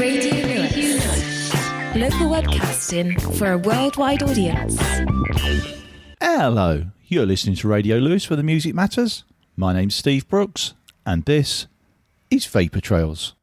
Radio Lewis. Local webcasting for a worldwide audience. Hello, you're listening to Radio Lewis where the music matters. My name's Steve Brooks, and this is Vapour Trails.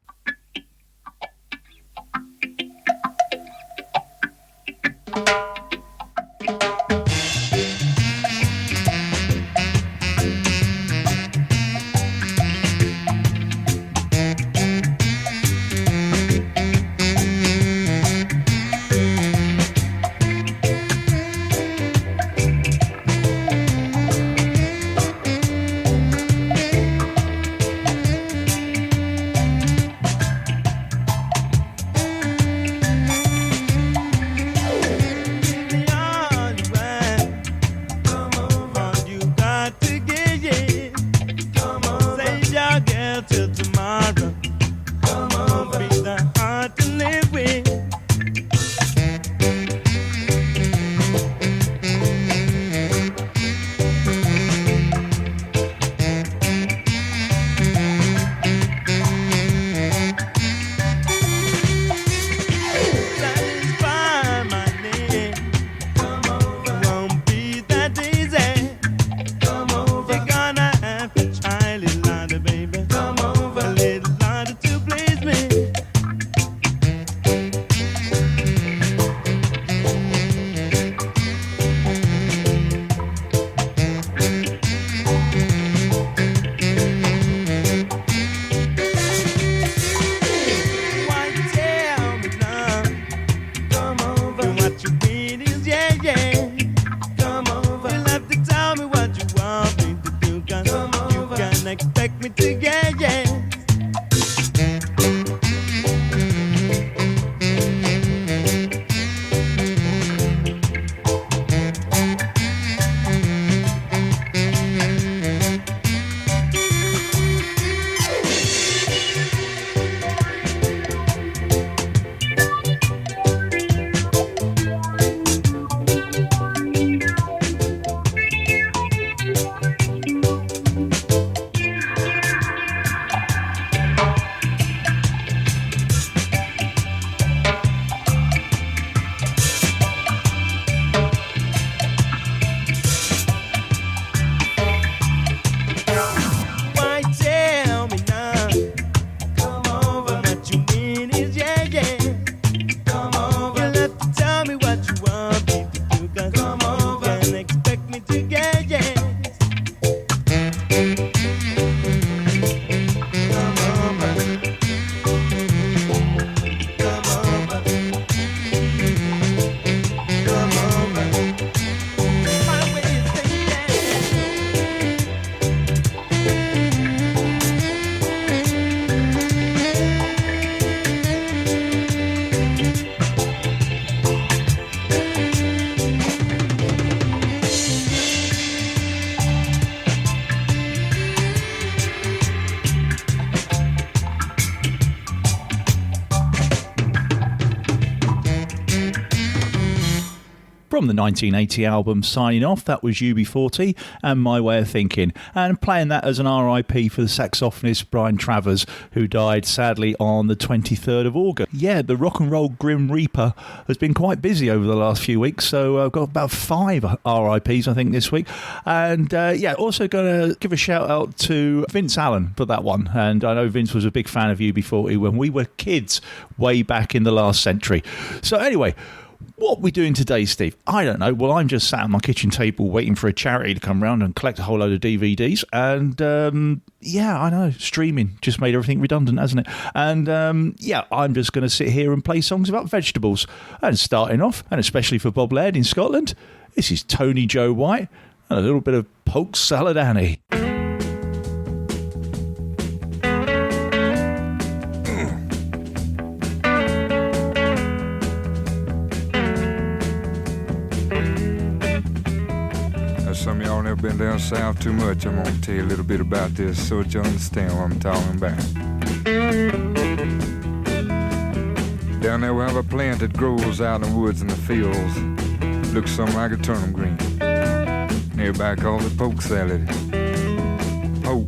From the 1980 album Signing Off, that was UB40 and My Way of Thinking, and playing that as an RIP for the saxophonist Brian Travers, who died sadly on the 23rd of August. Yeah, the rock and roll Grim Reaper has been quite busy over the last few weeks, so I've got about 5 RIPs I think this week, and also going to give a shout out to Vince Allen for that one, and I know Vince was a big fan of UB40 when we were kids way back in the last century. So anyway, what are we doing today, Steve? I don't know. Well, I'm just sat at my kitchen table waiting for a charity to come round and collect a whole load of DVDs. And, I know, streaming just made everything redundant, hasn't it? And, I'm just going to sit here and play songs about vegetables. And starting off, and especially for Bob Laird in Scotland, this is Tony Joe White and a little bit of Polk Salad Annie. Some of y'all never been down south too much. I'm gonna tell you a little bit about this so that you understand what I'm talking about. Down there we have a plant that grows out in the woods and the fields. Looks something like a turnip green. Everybody calls it poke salad. Poke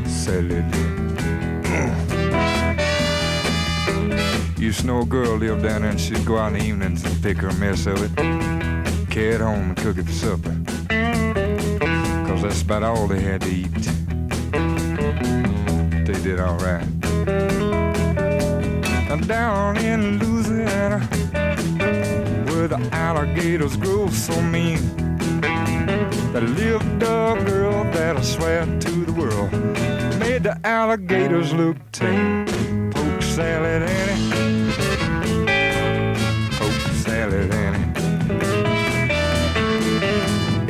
salad. Used to know a girl lived down there and she'd go out in the evenings and pick her a mess of it, carry it home and cook it for supper. Cause that's about all they had to eat. They did all right. Now down in Louisiana, where the alligators grow so mean, there lived a girl that I swear to the world made the alligators look tame. Polk salad Annie, Polk salad Annie.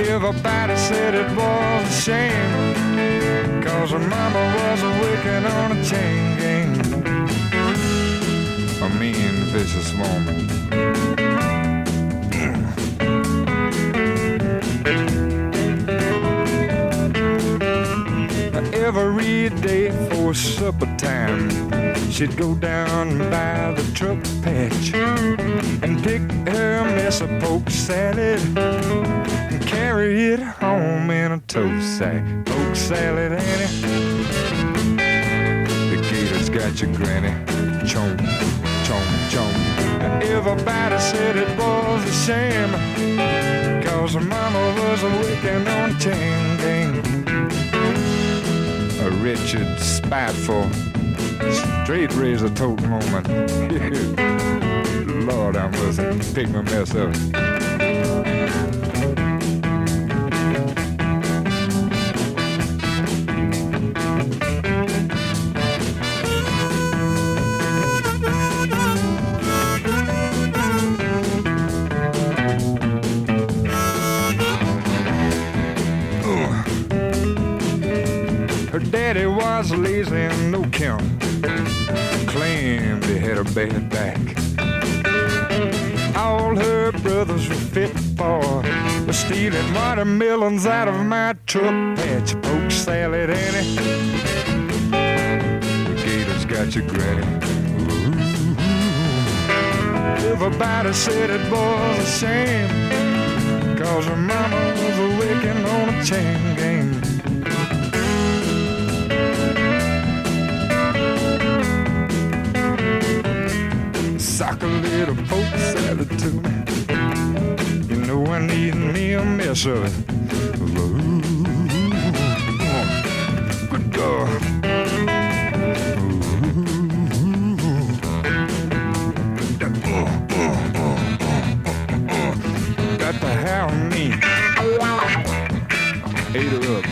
Everybody said it was a shame, cause her mama was a wicked on a chain gang. A mean, vicious woman. Every day for supper time, she'd go down by the truck patch and pick her mess of polk salad and carry it home in a tow sack. Polk salad Annie, the gators got your granny. Chomp, chomp, chomp. Everybody said it was a shame, cause her mama was a wicked on a chain gang. A wretched, spiteful, straight razor toting woman. Lord, I must pick my mess up. Her daddy was lazy and no count, claimed he had a bad back. All her brothers were fit for was stealing watermelons out of my truck patch. Polk salad Annie, the gators got your granny. Ooh. Everybody said it was a shame, cause her mama was a wicked on a chain gang. Sock a little polk salad to me. You know I need me a mess of it. Ooh, good God. Got to have me. Ate her up.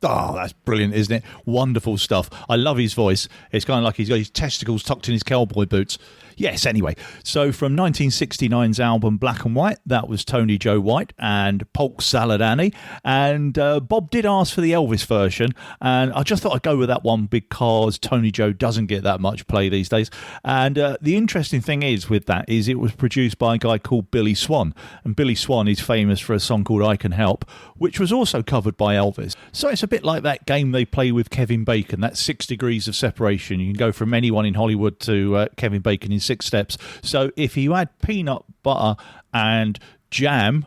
Oh, that's brilliant, isn't it? Wonderful stuff. I love his voice. It's kind of like he's got his testicles tucked in his cowboy boots. Yes, anyway. So from 1969's album Black and White, that was Tony Joe White and Polk Salad Annie. And Bob did ask for the Elvis version, and I just thought I'd go with that one because Tony Joe doesn't get that much play these days. And the interesting thing is with that is it was produced by a guy called Billy Swan. And Billy Swan is famous for a song called I Can Help, which was also covered by Elvis. So it's a bit like that game they play with Kevin Bacon, that 6 degrees of separation. You can go from anyone in Hollywood to Kevin Bacon in 6 steps. So if you add peanut butter and jam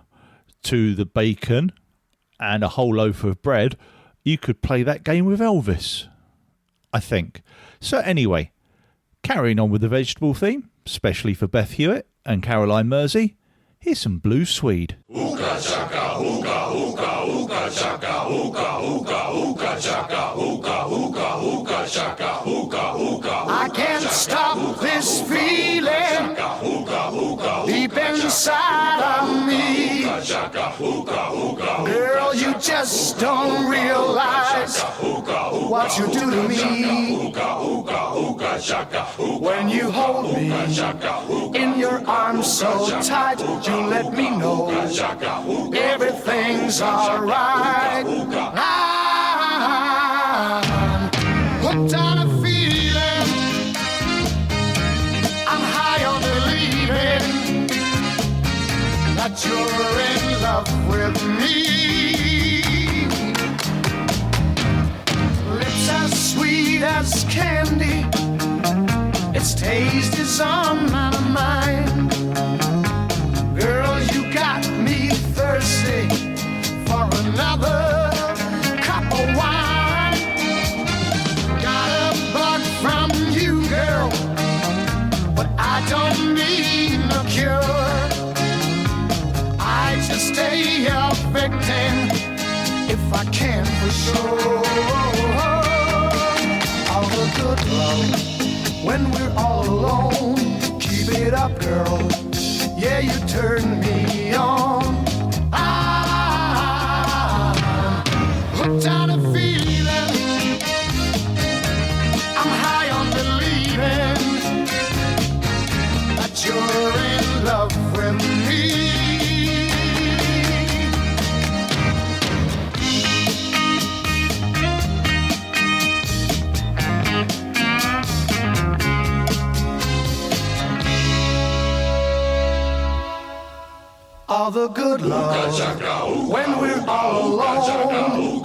to the bacon and a whole loaf of bread, you could play that game with Elvis, I think. So anyway, carrying on with the vegetable theme, especially for Beth Hewitt and Caroline Mersey, here's some Blue Swede. Ooka chaka, ooka, ooka, ooka chaka, ooka, ooka, ooka chaka, ooka, ooka, ooka chaka, ooka, ooka. I can't stop this feeling deep inside of me. Girl, you just don't realize what you do to me. When you hold me in your arms so tight, you let me know everything's alright. I'm hooked on a feeling, I'm high on believing that you're in love with me. Lips as sweet as candy, its taste is on my mind. Girl, you got me thirsty for another. stay a victim if I can for sure. All the good love when we're all alone. Keep it up, girl. Yeah, you turn me on. I'm hooked on a feeling. I'm high on believing that you're in love with me. All the good love when we're all alone.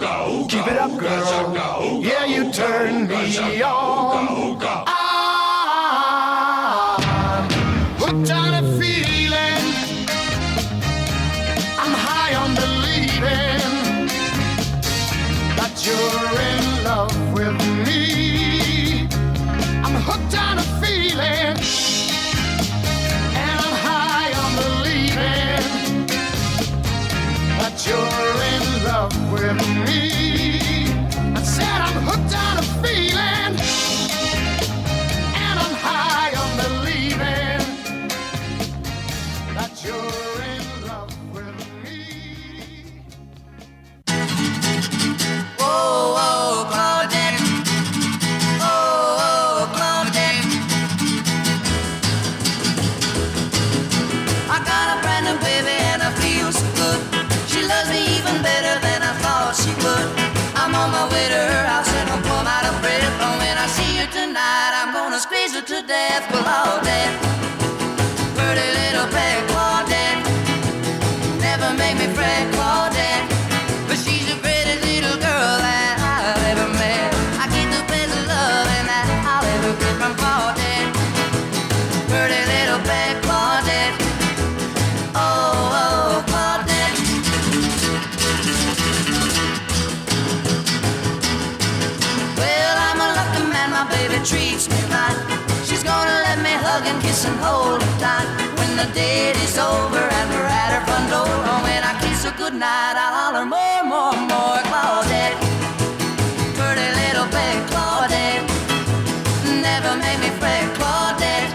Keep it up, girl. Yeah, you turn me on. I'm hooked on a feeling. I'm high on believing that you're in love with me. I'm hooked on a feeling. You're in love with me. I said I'm hooked on a feeling, and I'm high on believing that you're in love with me. Oh, oh, Claudette. Oh, oh, Claudette. I got a brand new baby and I feel so good. She loves me even better than I thought she would. I'm on my way to her house and I'm plumb out of breath. And when I see her tonight, I'm gonna squeeze her to death. Claudette, pretty little pet Claudette, never make me fret Claudette, but she's the greatest little girl that I've ever met. I get the best of love and that I'll ever get from Claudette, pretty little pet Claudette. Oh, oh, Claudette. Well, I'm a lucky man, my baby treats me right. She's gonna let me hug and kiss and hold her tight. When the date is over and we're at her front door, oh, when I kiss her goodnight, I'll holler more, more, more. Claudette, pretty little pet Claudette, never made me fret Claudette,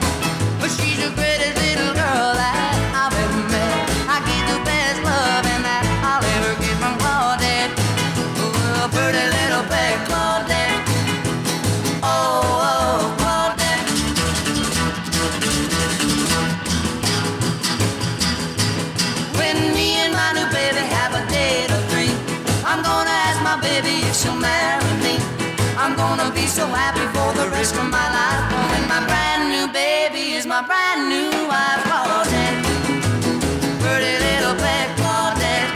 but she's the greatest little girl that I've ever met. I get the best love and that I'll ever get from Claudette. Oh, pretty little pet Claudette. Oh, oh, Claudette. When me and my new baby have a date or three, I'm gonna ask my baby if she'll marry me. I'm gonna be so happy for the rest of my life. When my brand new baby is my brand new wife. Claudette, pretty little pet Claudette,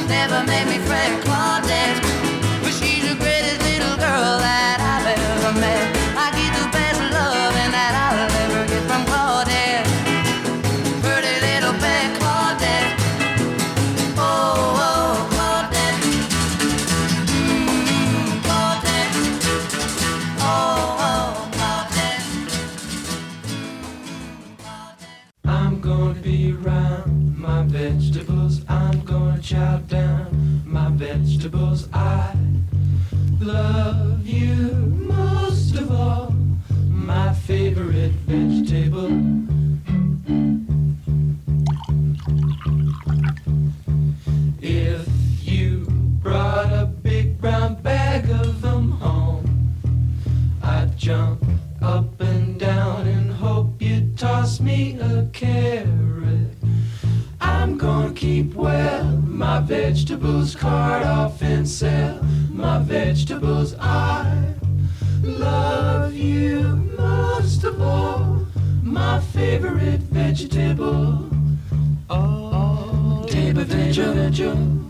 never made me fret Claudette, but she's the greatest little girl that I've ever met. I get the best love and that I'll ever get from Claudette, pretty little pet Claudette. Oh, oh, Claudette. Claudette. Oh, oh, Claudette. Claudette. I'm gonna be around my vegetables. I'm gonna chow down my vegetables. I love you most of all, my favorite vegetable. If you brought a big brown bag of them home, I'd jump up and down and hope you'd toss me a carrot. I'm gonna keep well my vegetables, cart off and sell my vegetables. I love you most of all, my favorite vegetable. Oh, table vegetable.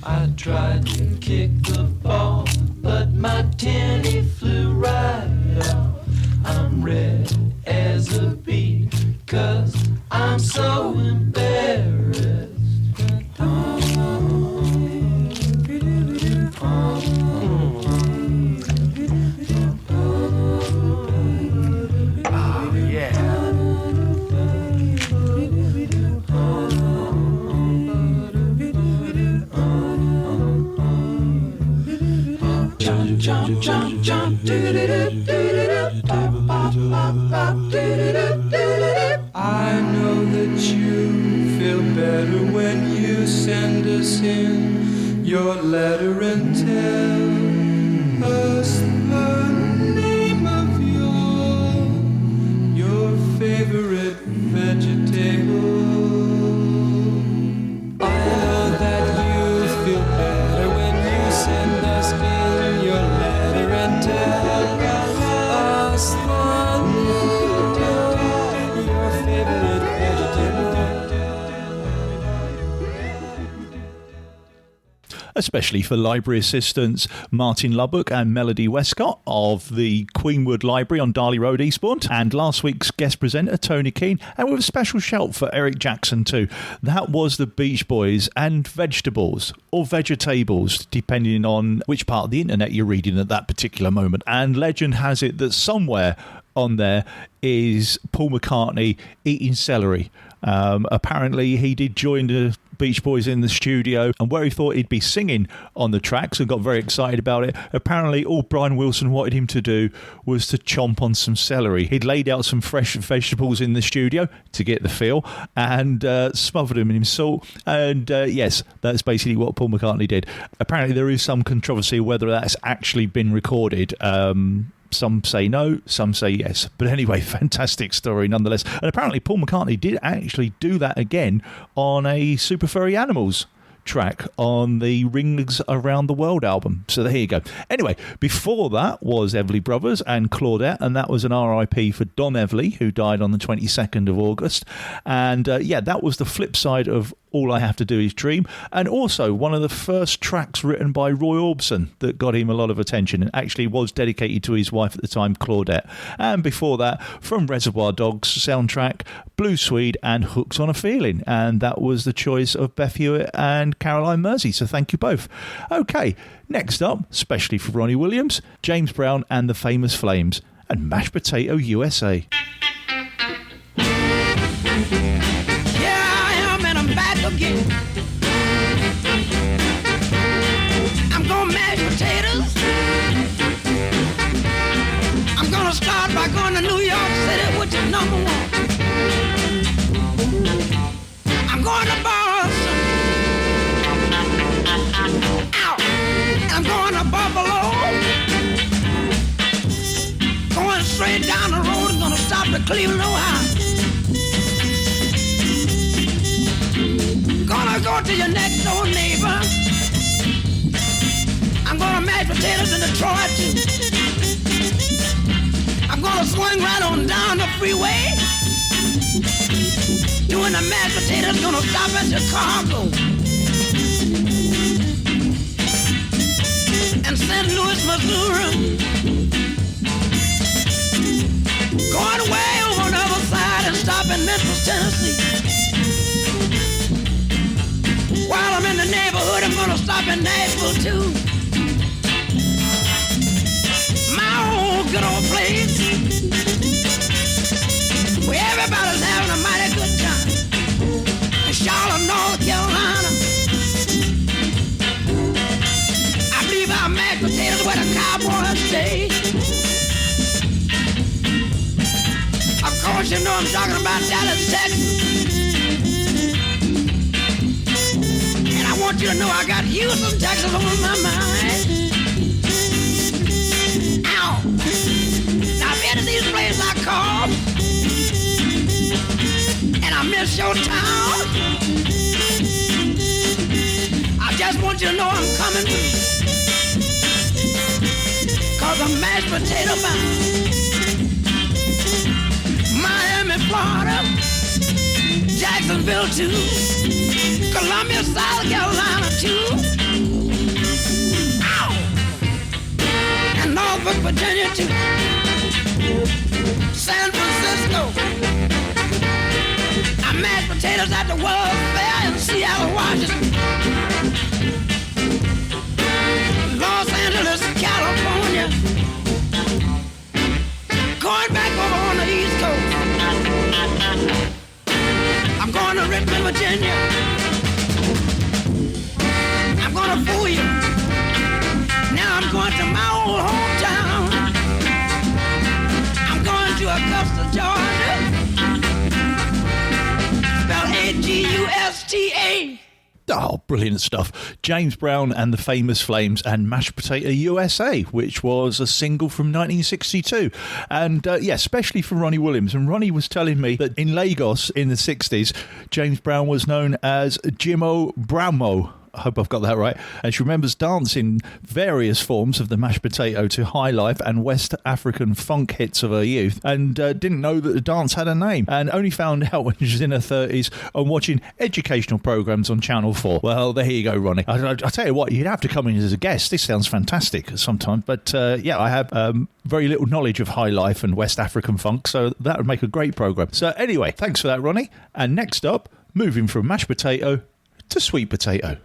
I tried to kick the ball, but my tenny flew right off. I'm red as a beet, 'cause I'm so embarrassed. Oh, yeah. jump, jump, jump, do-do-do-do-do-do, pop, pop, pop, pop, do-do-do-do-do-do. I know that you feel better when you send us in your letter and tell us the name of your favorite vegetable. I know that you feel better when you send us in your letter and tell us the name of your favorite vegetable. Especially for library assistants Martin Lubbock and Melody Westcott of the Queenwood Library on Darley Road, Eastbourne, and last week's guest presenter Tony Keane, and with a special shout for Eric Jackson too. That was the Beach Boys and Vegetables, or Vegetables, depending on which part of the internet you're reading at that particular moment. And legend has it that somewhere on there is Paul McCartney eating celery. Apparently he did join the Beach Boys in the studio, and where he thought he'd be singing on the tracks and got very excited about it, apparently all Brian Wilson wanted him to do was to chomp on some celery. He'd laid out some fresh vegetables in the studio to get the feel and smothered them in salt, and yes, that's basically what Paul McCartney did. Apparently there is some controversy whether that's actually been recorded. Some say no, some say yes. But anyway, fantastic story nonetheless. And apparently Paul McCartney did actually do that again on a Super Furry Animals track on the Rings Around the World album. So there you go. Anyway, before that was Everly Brothers and Claudette, and that was an RIP for Don Everly, who died on the 22nd of August. And yeah, that was the flip side of All I Have to Do Is Dream, and also one of the first tracks written by Roy Orbison that got him a lot of attention and actually was dedicated to his wife at the time, Claudette. And before that, from Reservoir Dogs soundtrack, Blue Swede and Hooks on a Feeling, and that was the choice of Beth Hewitt and Caroline Mersey, so thank you both. Okay, next up, especially for Ronnie Williams, James Brown and the Famous Flames, and Mashed Potato USA. Again. I'm gonna mash potatoes. I'm gonna start by going to New York City, which is number one. I'm going to Boston. Ow. I'm going to Buffalo. Going straight down the road, I'm gonna stop at Cleveland, Ohio. Gonna go to your next door neighbor. I'm gonna mash potatoes in Detroit too. I'm gonna swing right on down the freeway. Doing the mashed potatoes, gonna stop at Chicago and St. Louis, Missouri. Going way over on the other side and stop in Memphis, Tennessee. While I'm in the neighborhood, I'm gonna stop in Nashville too. My old good old place, where everybody's having a mighty good time. In Charlotte, North Carolina, I believe our mashed potatoes where the cowboys stay. Of course, you know I'm talking about Dallas, Texas. I want you to know I got Houston, Texas on my mind. Ow! Now, if any of these places I call and I miss your town, I just want you to know I'm coming through. 'Cause I'm mashed potato bound. Miami, Florida, Jacksonville too. Columbia, South Carolina too. Ow! And Norfolk, Virginia too. San Francisco. I mashed potatoes at the World Fair in Seattle, Washington. Los Angeles, California. Going back over on the East Coast. I'm going to Richmond, Virginia. I'm gonna fool you. Now I'm going to my old Oh, brilliant stuff. James Brown and the Famous Flames and Mashed Potato USA, which was a single from 1962. And especially for Ronnie Williams. And Ronnie was telling me that in Lagos in the 60s, James Brown was known as Jimo Brownmo. I hope I've got that right. And she remembers dancing various forms of the mashed potato to high life and West African funk hits of her youth, and didn't know that the dance had a name, and only found out when she was in her 30s and watching educational programmes on Channel 4. Well, there you go, Ronnie. I tell you what, you'd have to come in as a guest. This sounds fantastic sometimes. But I have very little knowledge of high life and West African funk, so that would make a great programme. So anyway, thanks for that, Ronnie. And next up, moving from mashed potato to sweet potato.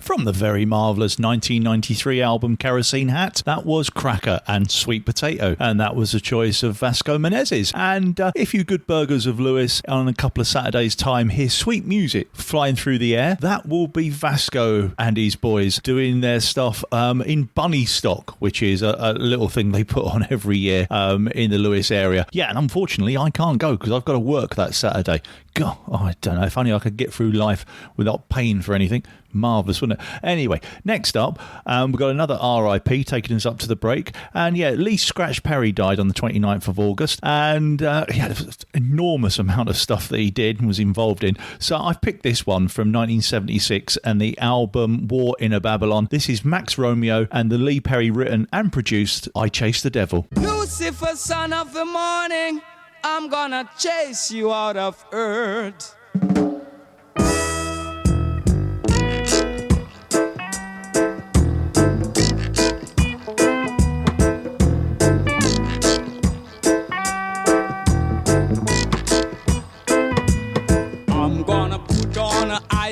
From the very marvellous 1993 album Kerosene Hat, that was Cracker and Sweet Potato, and that was a choice of Vasco Menezes. And if you good burgers of Lewis on a couple of Saturdays' time hear sweet music flying through the air, that will be Vasco and his boys doing their stuff in Bunny Stock, which is a little thing they put on every year in the Lewis area. Yeah, and unfortunately I can't go because I've got to work that Saturday. God, I don't know, if only I could get through life without paying for anything. Marvellous, wouldn't it? Anyway, next up, we've got another RIP taking us up to the break. And Lee Scratch Perry died on the 29th of August. And there was an enormous amount of stuff that he did and was involved in. So I've picked this one from 1976 and the album War in a Babylon. This is Max Romeo and the Lee Perry written and produced I Chase the Devil. Lucifer, son of the morning, I'm gonna chase you out of earth.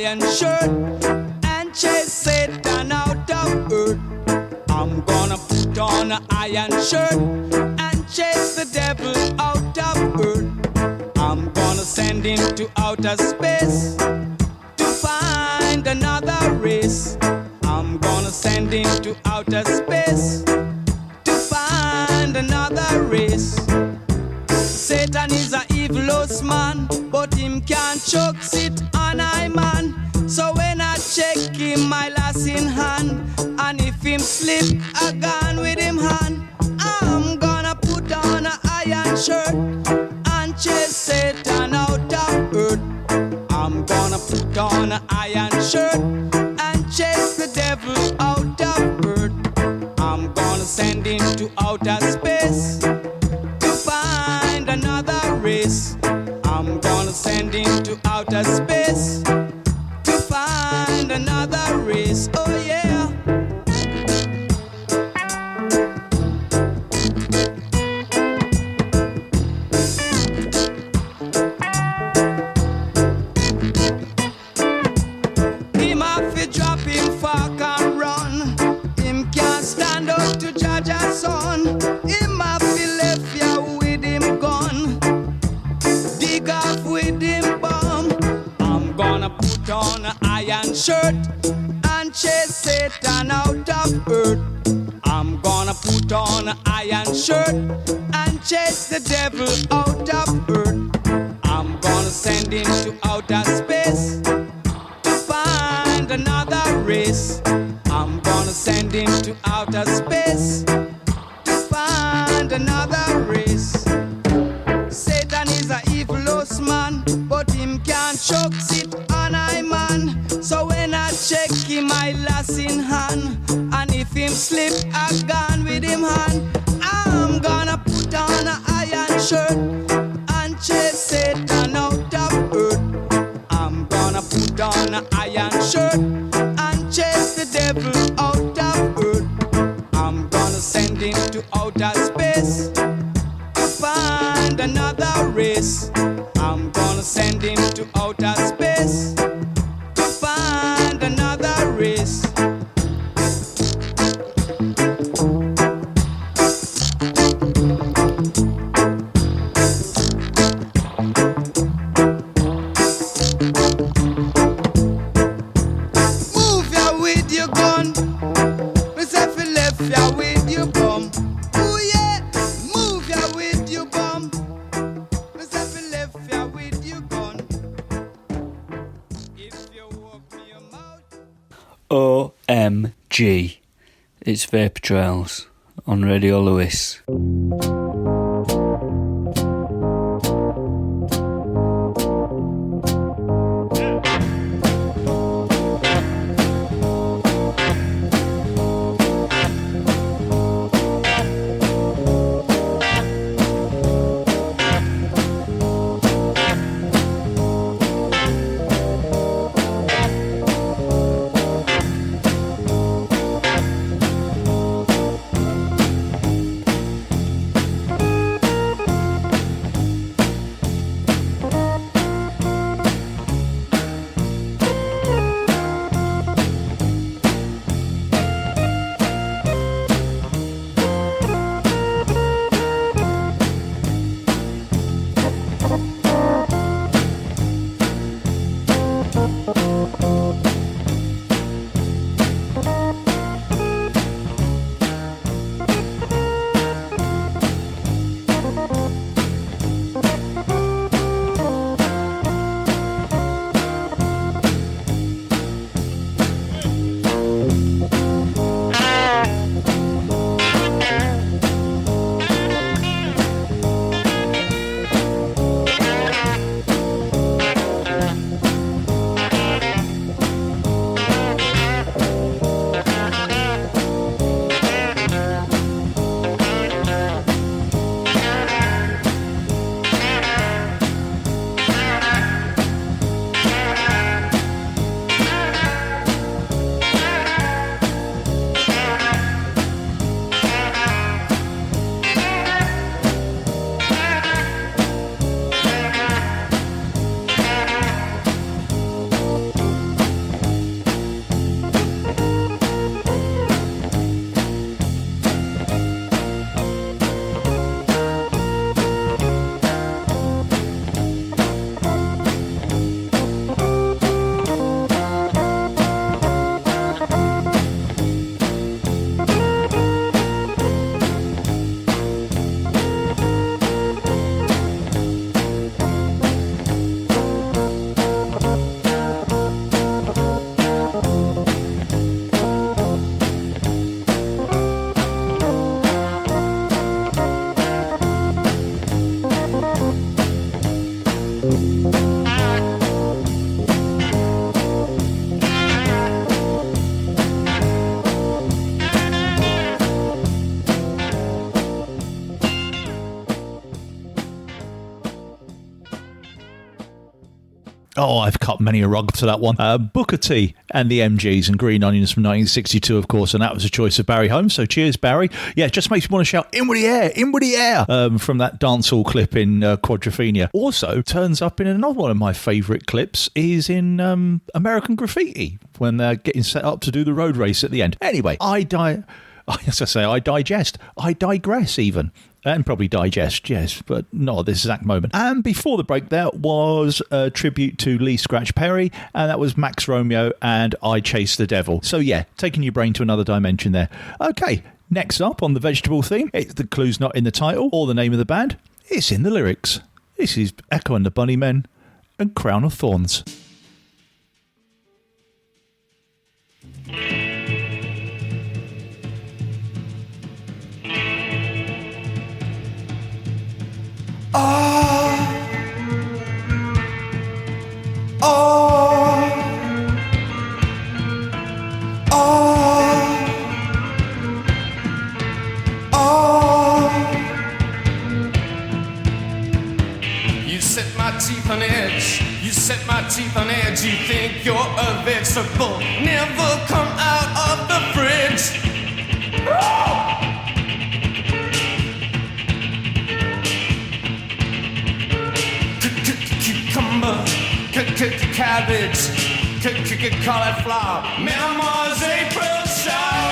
iron shirt and chase Satan out of earth. I'm gonna put on an iron shirt and chase the devil out of earth. I'm gonna send him to outer space to find another race. I'm gonna send him to outer space to find another race. Satan is a evilous man, but him can't choke sit on I man. So when I check him, my lass in hand, and if him slip, I gone with him hand. I'm gonna put on an iron shirt and chase Satan out of earth. I'm gonna put on an iron shirt and chase the devil out of earth. I'm gonna send him to outer space to find another race. I'm gonna send him to outer space to find another race. Oh yeah. Him have to drop him fork and run. Him can't stand up to judge a son. Him have to left ya with him gun. Dig off with him bomb. I'm gonna put on an iron shirt and chase Satan out of earth. I'm gonna put on an iron shirt and chase the devil out of earth. I'm gonna send him to outer space to find another race. I'm gonna send him to outer space to find another race. Satan is a evilous man, but him can't choke sit on I man. So when I check him, I lass in hand, and if him slip, I gone with him hand. I'm gonna put on an iron shirt and chase Satan out of earth. I'm gonna put on an iron shirt and chase the devil out of earth. I'm gonna send him to outer space to find another race. I'm gonna send him to outer space to find another race. Move ya with your gun. Myself you left ya with your bum. Ooh yeah, move ya with your bum. Myself you left ya with your gun. If you open your mouth. OMG. It's Vapour Trails on Radio Lewis. Oh, I've cut many a rug to that one. Booker T and the MGs and Green Onions from 1962, of course, and that was a choice of Barry Holmes, so cheers, Barry. Yeah, it just makes me want to shout, in with the air, in with the air, from that dancehall clip in Quadrophenia. Also, turns up in another one of my favourite clips is in American Graffiti, when they're getting set up to do the road race at the end. Anyway, I digress even. And probably digest, yes, but not at this exact moment. And before the break, there was a tribute to Lee Scratch Perry, and that was Max Romeo and I Chase the Devil. So yeah, taking your brain to another dimension there. Okay, next up on the vegetable theme, the clue's not in the title or the name of the band, it's in the lyrics. This is Echo and the Bunnymen and Crown of Thorns. You set my teeth on edge. You set my teeth on edge. You think you're a vegetable. Never come out of the fridge. Cucumber, cabbage, cauliflower, Mama's April shower.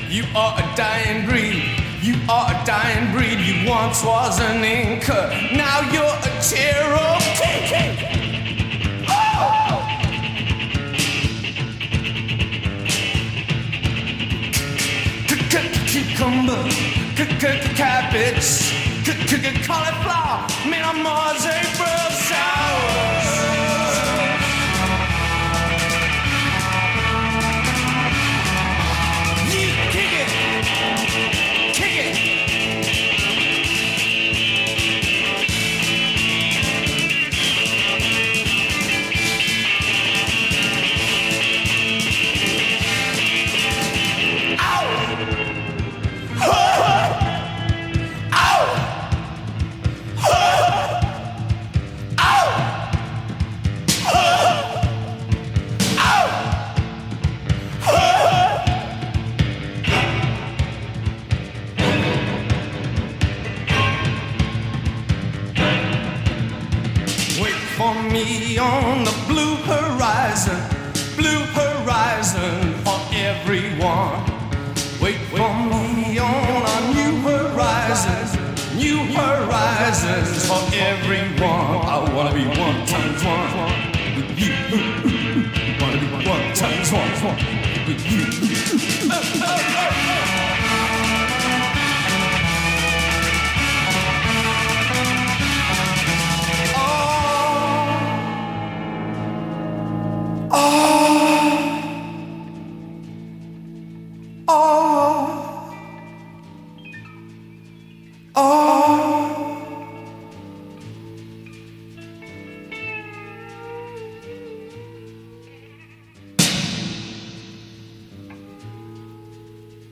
You are a dying breed. You are a dying breed. You once was an Inca. Now you're a Cherokee. Cucumber, cabbage, cauliflower, Mama's April showers. Me on the blue horizon for everyone. Wait for me on a new horizons for everyone. I wanna be 1 times 1 with you. Wanna be 1 times 1 with you.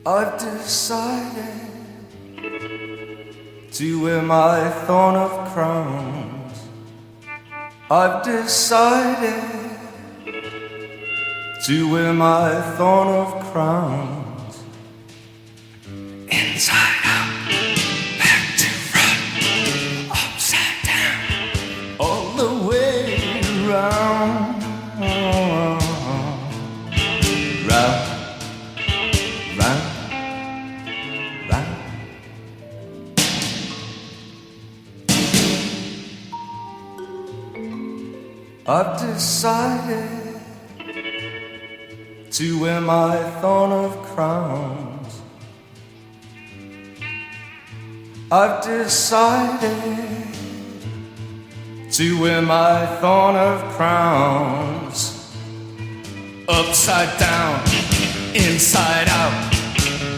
I've decided to wear my thorn of crowns. I've decided to wear my thorn of crowns. Inside out, back to front, upside down, all the way around. I've decided to wear my thorn of crowns. I've decided to wear my thorn of crowns. Upside down, inside out,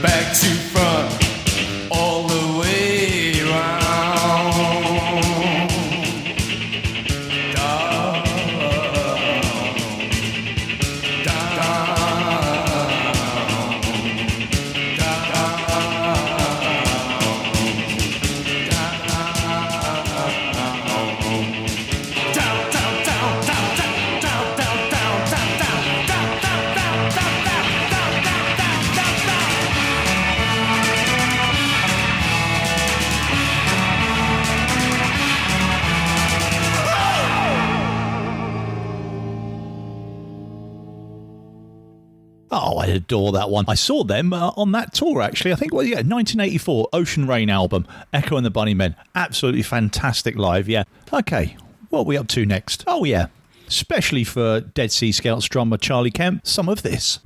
back to front, all the way round. Oh, I adore that one. I saw them on that tour, actually. I think, 1984 Ocean Rain album, Echo and the Bunnymen. Absolutely fantastic live, yeah. Okay, what are we up to next? Oh, yeah. Especially for Dead Sea Scouts drummer Charlie Kemp, some of this.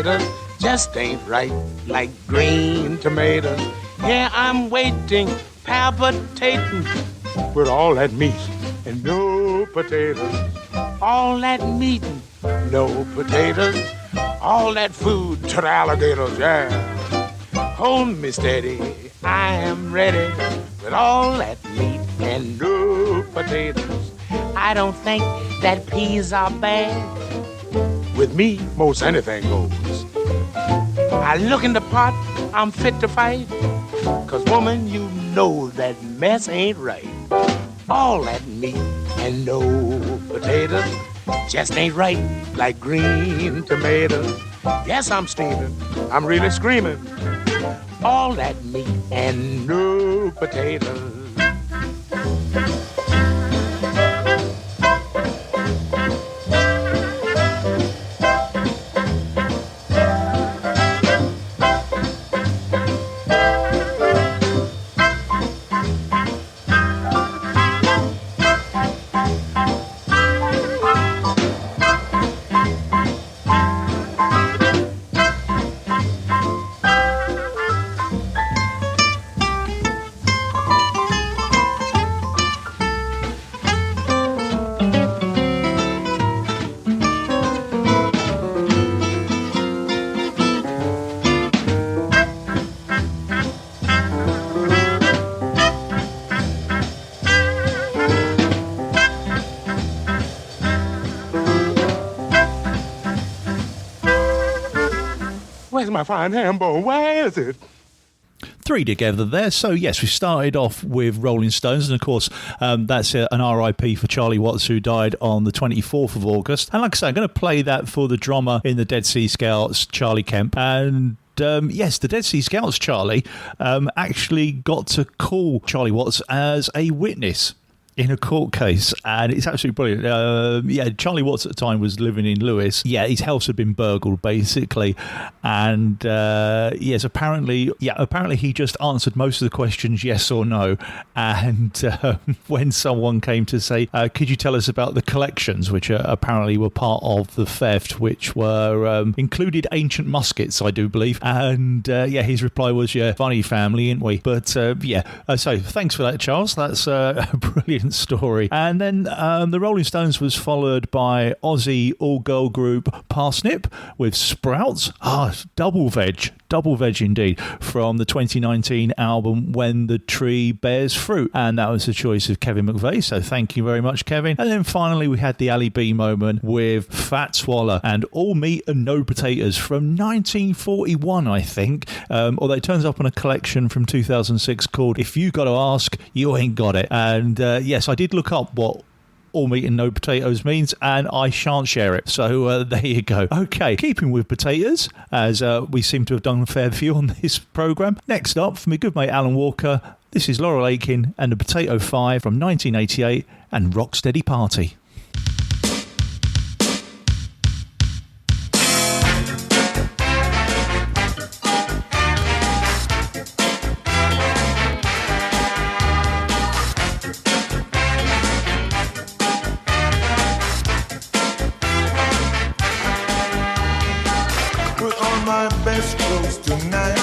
potatoes just ain't right like green tomatoes. Yeah, I'm waiting, palpitating with all that meat and no potatoes. All that meat and no potatoes. All that food to the alligators, yeah. Hold me steady, I am ready with all that meat and no potatoes. I don't think that peas are bad. With me, most anything goes. I look in the pot, I'm fit to fight. 'Cause woman, you know that mess ain't right. All that meat and no potatoes just ain't right like green tomatoes. Yes, I'm steaming, I'm really screaming. All that meat and no potatoes. Where's my fine ham bone? Where is it? Three together there. So, yes, we started off with Rolling Stones, and of course, that's an RIP for Charlie Watts, who died on the 24th of August. And like I say, I'm going to play that for the drummer in the Dead Sea Scouts, Charlie Kemp. And yes, the Dead Sea Scouts, Charlie, actually got to call Charlie Watts as a witness in a court case, and it's absolutely brilliant. Charlie Watts at the time was living in Lewis. Yeah, his house had been burgled, basically, and yes, apparently he just answered most of the questions yes or no. And when someone came to say, could you tell us about the collections, which apparently were part of the theft, which were included ancient muskets, I do believe, and his reply was, yeah, funny family, ain't we? But so thanks for that, Charles. That's a brilliant story. And then the Rolling Stones was followed by Aussie all-girl group Parsnip with Sprouts. Double veg indeed, from the 2019 album When the Tree Bears Fruit, and that was the choice of Kevin McVeigh, so thank you very much, Kevin. And then finally we had the Ali B moment with Fat Swallow and All Meat and No Potatoes from 1941, I think, although it turns up on a collection from 2006 called If You Gotta Ask, You Ain't Got It. And yes, I did look up what all meat and no potatoes means, and I shan't share it. So there you go. Okay, keeping with potatoes, as we seem to have done a fair few on this programme. Next up, for my good mate Alan Walker, this is Laurel Aitken and the Potato Five from 1988 and Rocksteady Party. Best clothes tonight.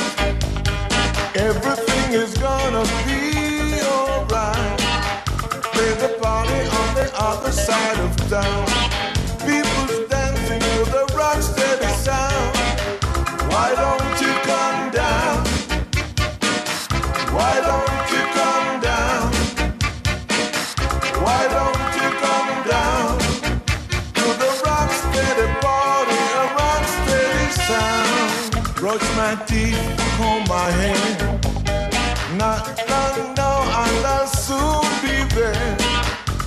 Everything is gonna be alright. Play the party on the other side of town. People's dancing to the rocksteady sound. Why don't you come down? Why don't you come down? Why don't you come down to the rocksteady party, a rocksteady sound? Brush my teeth, comb my hair. Not long now, I'll soon be there.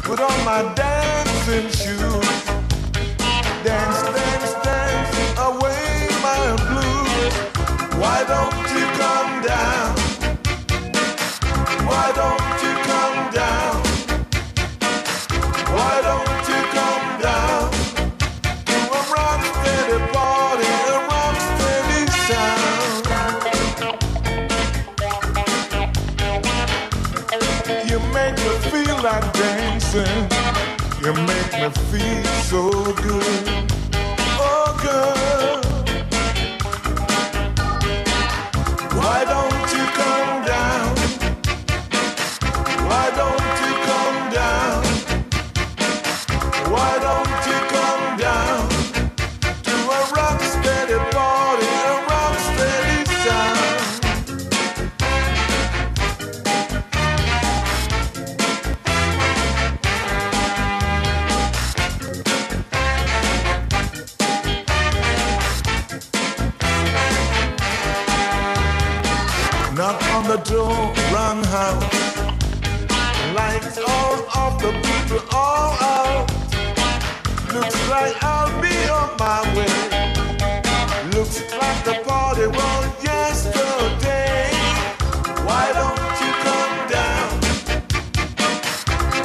Put on my dancing shoes. Dance, dance, dance, away my blues. Why don't you come down? Why don't you come down? Why don't you come down to a rocksteady party, a rocksteady sound? You make me feel like dancing. You make me feel so good. Oh, girl, house. Lights all off, the people all out. Looks like I'll be on my way. Looks like the party was yesterday. Why don't you come down?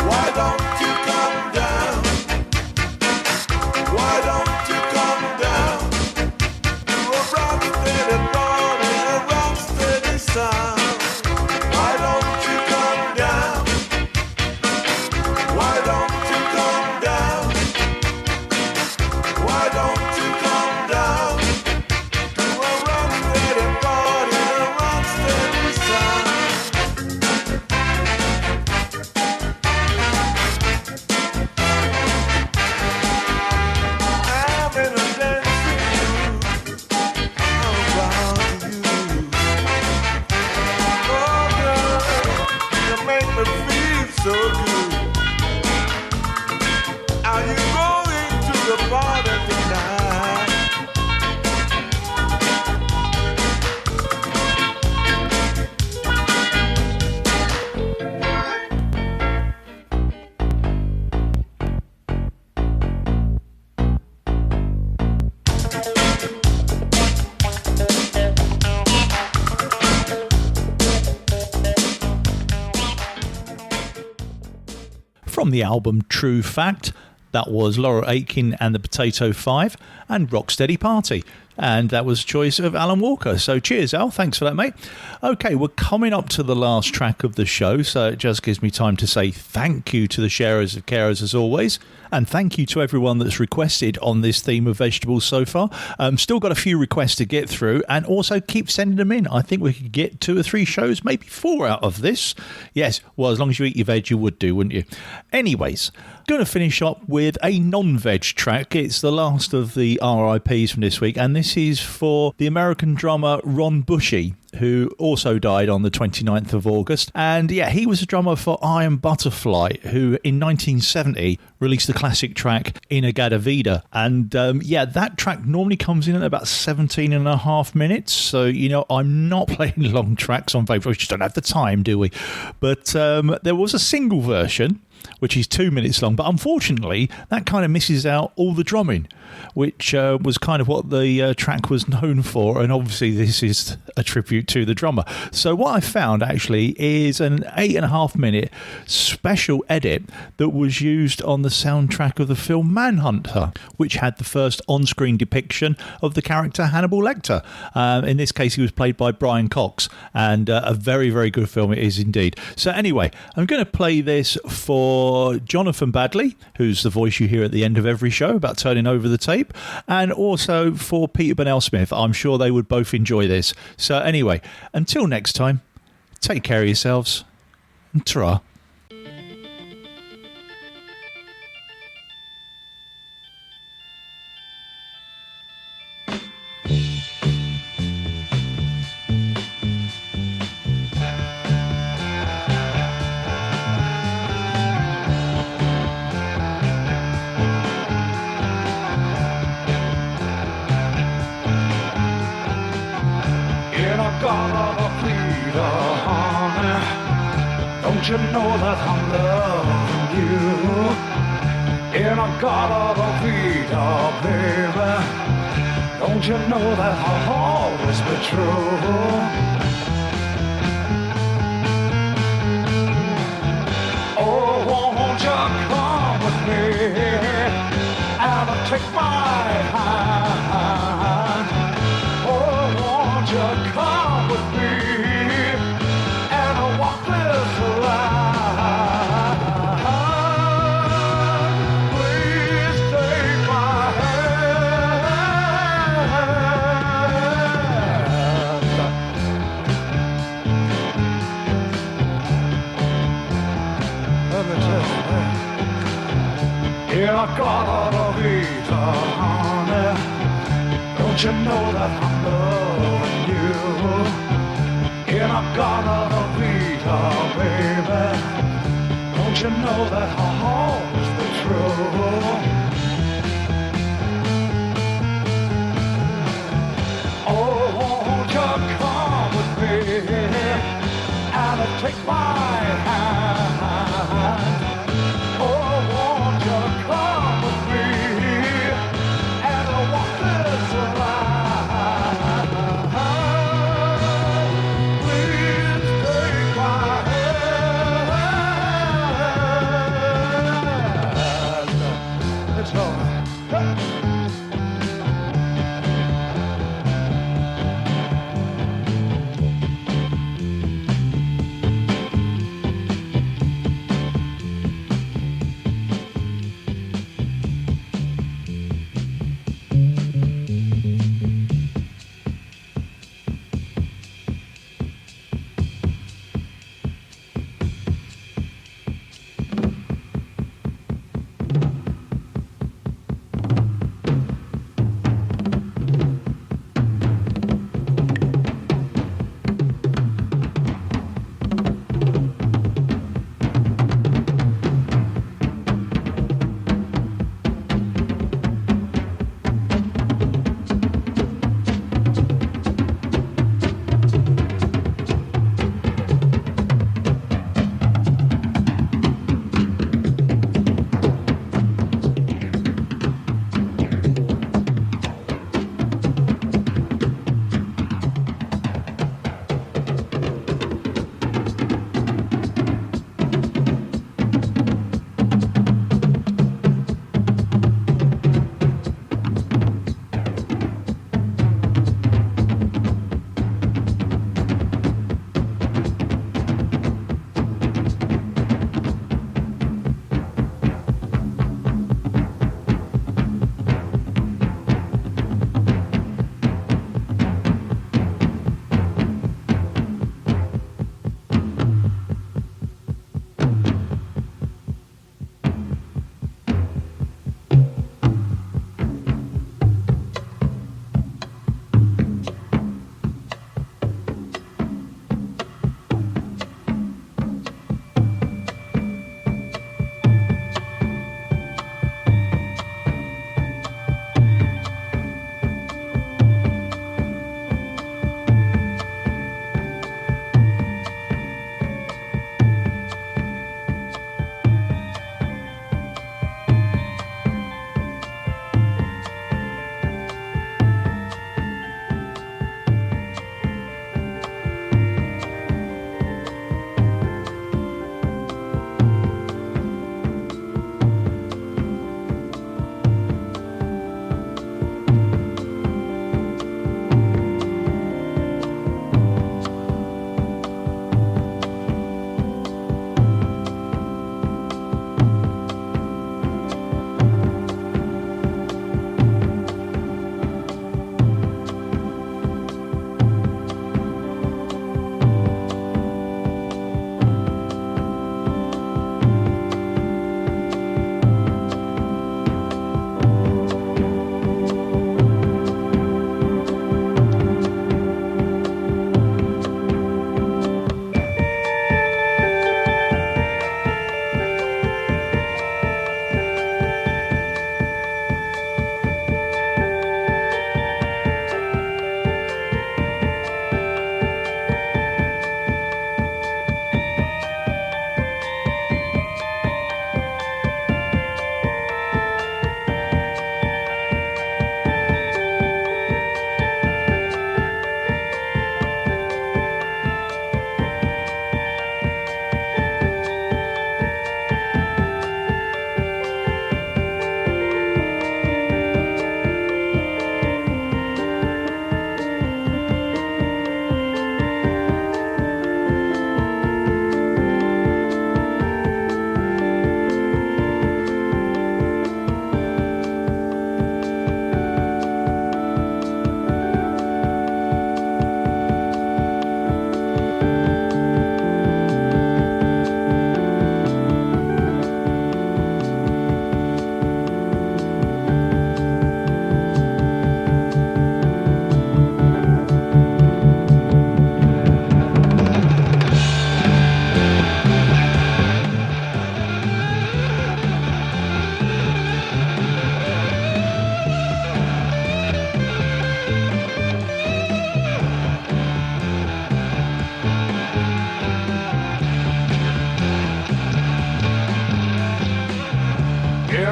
Why don't you come down? Why don't you come down to a rock steady party, a rock steady sound? Why don't you come down? Why don't you come down? Why don't you come down to a rock steady party, a rock steady sound? I'm in a dancing mood around you. Oh girl, you make me feel so good. Are you going to the party tonight? From the album True Fact, that was Laura Aitken and the Potato Five and Rocksteady Party. And that was a choice of Alan Walker. So cheers, Al. Thanks for that, mate. Okay, we're coming up to the last track of the show, so it just gives me time to say thank you to the sharers of carers as always. And thank you to everyone that's requested on this theme of vegetables so far. Still got a few requests to get through, and also keep sending them in. I think we could get 2 or 3 shows, maybe 4 out of this. Yes, well, as long as you eat your veg, you would do, wouldn't you? Anyways, going to finish up with a non-veg track. It's the last of the RIPs from this week, and this is for the American drummer Ron Bushy, who also died on the 29th of August. And yeah, he was a drummer for Iron Butterfly, who in 1970 released the classic track Inagada Vida. And yeah, that track normally comes in at about 17 and a half minutes. So, you know, I'm not playing long tracks on Vapour. We just don't have the time, do we? But there was a single version, which is 2 minutes long, but unfortunately that kind of misses out all the drumming, which was kind of what the track was known for, and obviously this is a tribute to the drummer. So what I found actually is an 8.5 minute special edit that was used on the soundtrack of the film Manhunter, which had the first on-screen depiction of the character Hannibal Lecter. In this case he was played by Brian Cox, and a very, very good film it is indeed. So anyway, I'm going to play this for Jonathan Badley, who's the voice you hear at the end of every show about turning over the tape, and also for Peter Burnell Smith. I'm sure they would both enjoy this. So anyway, until next time, take care of yourselves, and ta-ra. Don't you know that I'm loving you? In a garden of Vida, baby. Don't you know that I'll always be true? Oh, won't you come with me and take my hand? Oh, won't you come with me and walk this line? Please take my hand. Let me tell you, in a garden of Eden, honey, don't you know that I'm loving you? In a garden of Eden, baby, don't you know that I'll always be true? Oh, won't you come with me and take my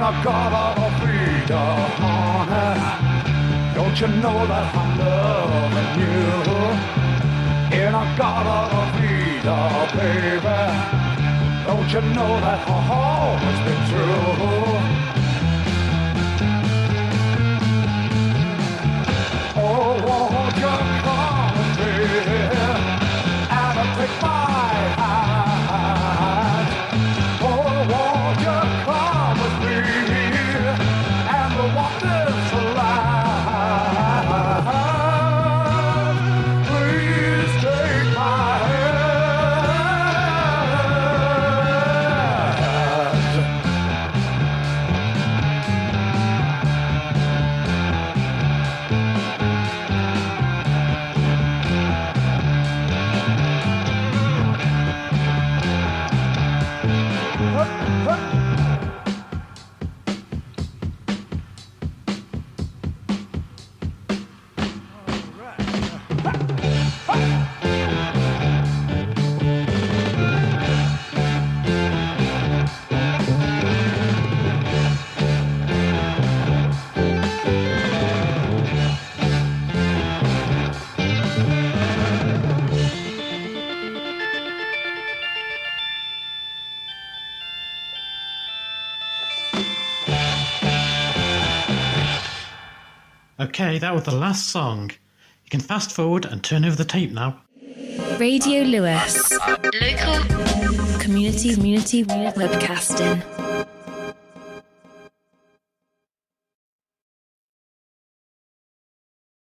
I gotta feed her, honey. Don't you know that I'm loving you? And I gotta feed her, baby. Don't you know that I've always been true? Oh, won't you come with me and take my hand? Oh, won't you come with me and we'll walk this line? Please take my Okay, that was the last song. You can fast forward and turn over the tape now. Radio Lewis. Local community webcasting.